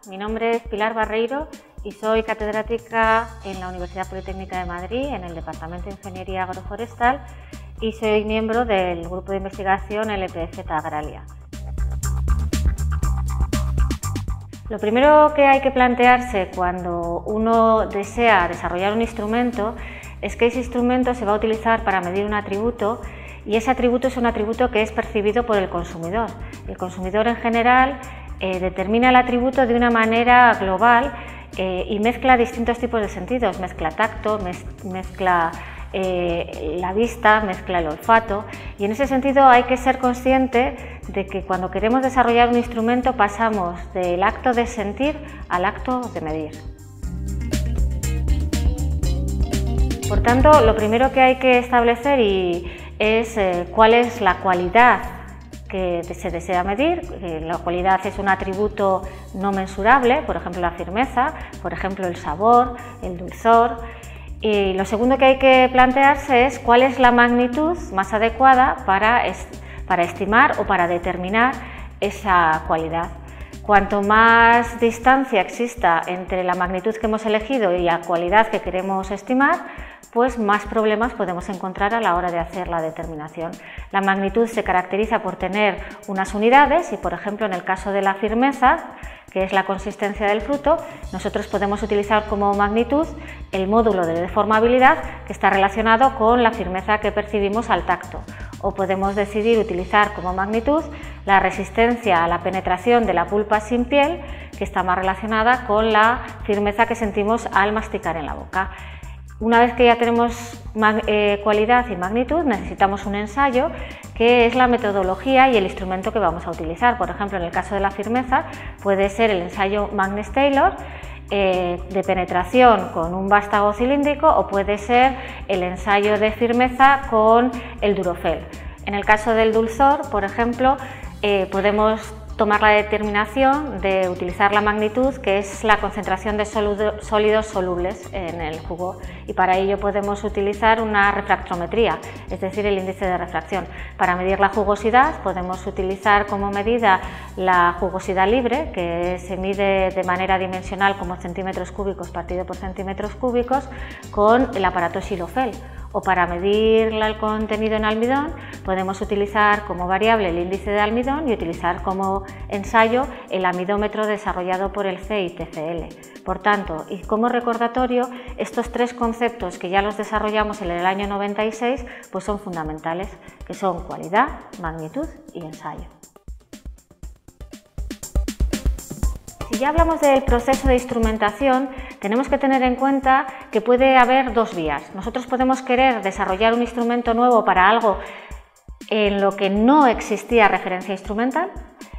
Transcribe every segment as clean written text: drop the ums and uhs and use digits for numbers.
Mi nombre es Pilar Barreiro y soy catedrática en la Universidad Politécnica de Madrid, en el Departamento de Ingeniería Agroforestal, y soy miembro del grupo de investigación LPF Agralia. Lo primero que hay que plantearse cuando uno desea desarrollar un instrumento es que ese instrumento se va a utilizar para medir un atributo, y ese atributo es un atributo que es percibido por el consumidor. El consumidor en general determina el atributo de una manera global y mezcla distintos tipos de sentidos, mezcla tacto, mezcla la vista, mezcla el olfato, y en ese sentido hay que ser consciente de que cuando queremos desarrollar un instrumento pasamos del acto de sentir al acto de medir. Por tanto, lo primero que hay que establecer es cuál es la cualidad que se desea medir. La cualidad es un atributo no mensurable, por ejemplo la firmeza, por ejemplo el sabor, el dulzor. Y lo segundo que hay que plantearse es cuál es la magnitud más adecuada para estimar o para determinar esa cualidad. Cuanto más distancia exista entre la magnitud que hemos elegido y la cualidad que queremos estimar, pues más problemas podemos encontrar a la hora de hacer la determinación. La magnitud se caracteriza por tener unas unidades y, por ejemplo, en el caso de la firmeza, que es la consistencia del fruto, nosotros podemos utilizar como magnitud el módulo de deformabilidad que está relacionado con la firmeza que percibimos al tacto, o podemos decidir utilizar como magnitud la resistencia a la penetración de la pulpa sin piel, que está más relacionada con la firmeza que sentimos al masticar en la boca. Una vez que ya tenemos cualidad y magnitud, necesitamos un ensayo, que es la metodología y el instrumento que vamos a utilizar. Por ejemplo, en el caso de la firmeza puede ser el ensayo Magnus-Taylor de penetración con un vástago cilíndrico, o puede ser el ensayo de firmeza con el Durofel. En el caso del dulzor, por ejemplo, podemos tomar la determinación de utilizar la magnitud, que es la concentración de sólidos solubles en el jugo, y para ello podemos utilizar una refractometría, es decir, el índice de refracción. Para medir la jugosidad podemos utilizar como medida la jugosidad libre, que se mide de manera dimensional como centímetros cúbicos partido por centímetros cúbicos, con el aparato Xilofel. O para medir el contenido en almidón podemos utilizar como variable el índice de almidón y utilizar como ensayo el amidómetro desarrollado por el CITCL. Por tanto, y como recordatorio, estos tres conceptos que ya los desarrollamos en el año 96 pues son fundamentales, que son cualidad, magnitud y ensayo. Si ya hablamos del proceso de instrumentación, tenemos que tener en cuenta que puede haber dos vías. Nosotros podemos querer desarrollar un instrumento nuevo para algo en lo que no existía referencia instrumental,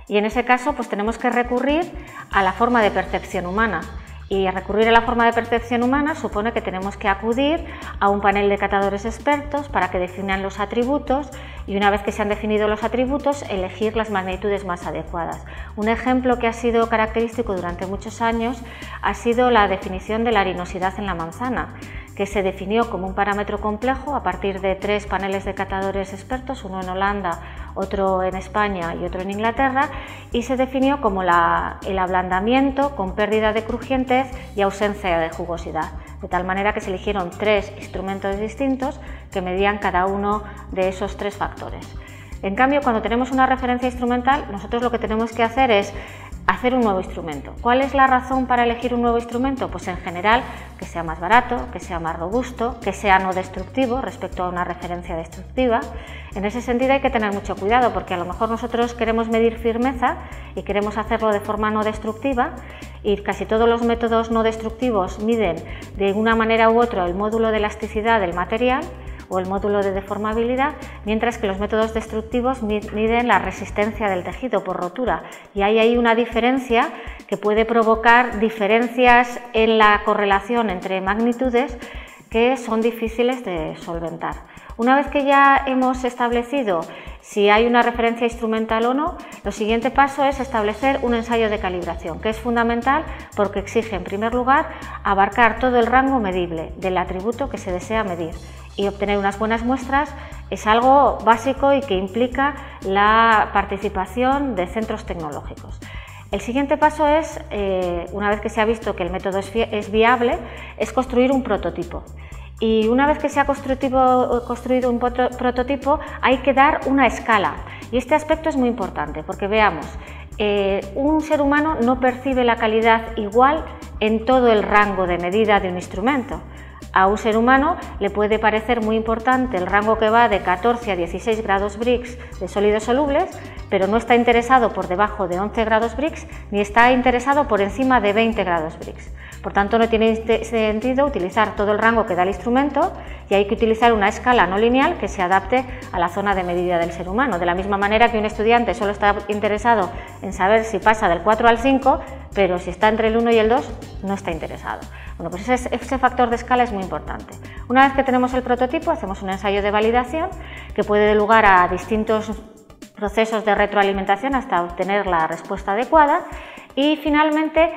y en ese caso pues tenemos que recurrir a la forma de percepción humana. Y recurrir a la forma de percepción humana supone que tenemos que acudir a un panel de catadores expertos para que definan los atributos, y una vez que se han definido los atributos, elegir las magnitudes más adecuadas. Un ejemplo que ha sido característico durante muchos años ha sido la definición de la harinosidad en la manzana, que se definió como un parámetro complejo a partir de tres paneles de catadores expertos, uno en Holanda, otro en España y otro en Inglaterra, y se definió como el ablandamiento con pérdida de crujientez y ausencia de jugosidad, de tal manera que se eligieron tres instrumentos distintos que medían cada uno de esos tres factores. En cambio, cuando tenemos una referencia instrumental, nosotros lo que tenemos que hacer es hacer un nuevo instrumento. ¿Cuál es la razón para elegir un nuevo instrumento? Pues en general que sea más barato, que sea más robusto, que sea no destructivo respecto a una referencia destructiva. En ese sentido hay que tener mucho cuidado, porque a lo mejor nosotros queremos medir firmeza y queremos hacerlo de forma no destructiva, y casi todos los métodos no destructivos miden de una manera u otra el módulo de elasticidad del material o el módulo de deformabilidad, mientras que los métodos destructivos miden la resistencia del tejido por rotura, y hay ahí una diferencia que puede provocar diferencias en la correlación entre magnitudes que son difíciles de solventar. Una vez que ya hemos establecido si hay una referencia instrumental o no, lo siguiente paso es establecer un ensayo de calibración, que es fundamental porque exige, en primer lugar, abarcar todo el rango medible del atributo que se desea medir, y obtener unas buenas muestras es algo básico y que implica la participación de centros tecnológicos. El siguiente paso es, una vez que se ha visto que el método es viable, es construir un prototipo. Y una vez que se ha construido un prototipo, hay que dar una escala. Y este aspecto es muy importante, porque veamos, un ser humano no percibe la calidad igual en todo el rango de medida de un instrumento. A un ser humano le puede parecer muy importante el rango que va de 14 a 16 grados Brix de sólidos solubles, pero no está interesado por debajo de 11 grados Brix ni está interesado por encima de 20 grados Brix. Por tanto, no tiene sentido utilizar todo el rango que da el instrumento y hay que utilizar una escala no lineal que se adapte a la zona de medida del ser humano. De la misma manera que un estudiante solo está interesado en saber si pasa del 4 al 5, pero si está entre el 1 y el 2 no está interesado. Bueno, pues ese factor de escala es muy importante. Una vez que tenemos el prototipo, hacemos un ensayo de validación que puede dar lugar a distintos procesos de retroalimentación hasta obtener la respuesta adecuada y finalmente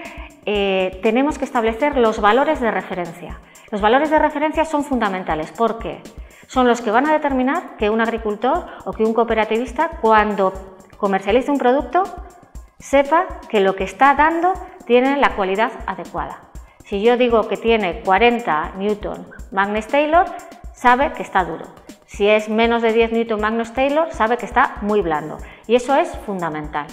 tenemos que establecer los valores de referencia. Los valores de referencia son fundamentales porque son los que van a determinar que un agricultor o que un cooperativista, cuando comercialice un producto, sepa que lo que está dando tiene la cualidad adecuada. Si yo digo que tiene 40 Newton Magnus Taylor, sabe que está duro. Si es menos de 10 Newton Magnus Taylor, sabe que está muy blando. Y eso es fundamental.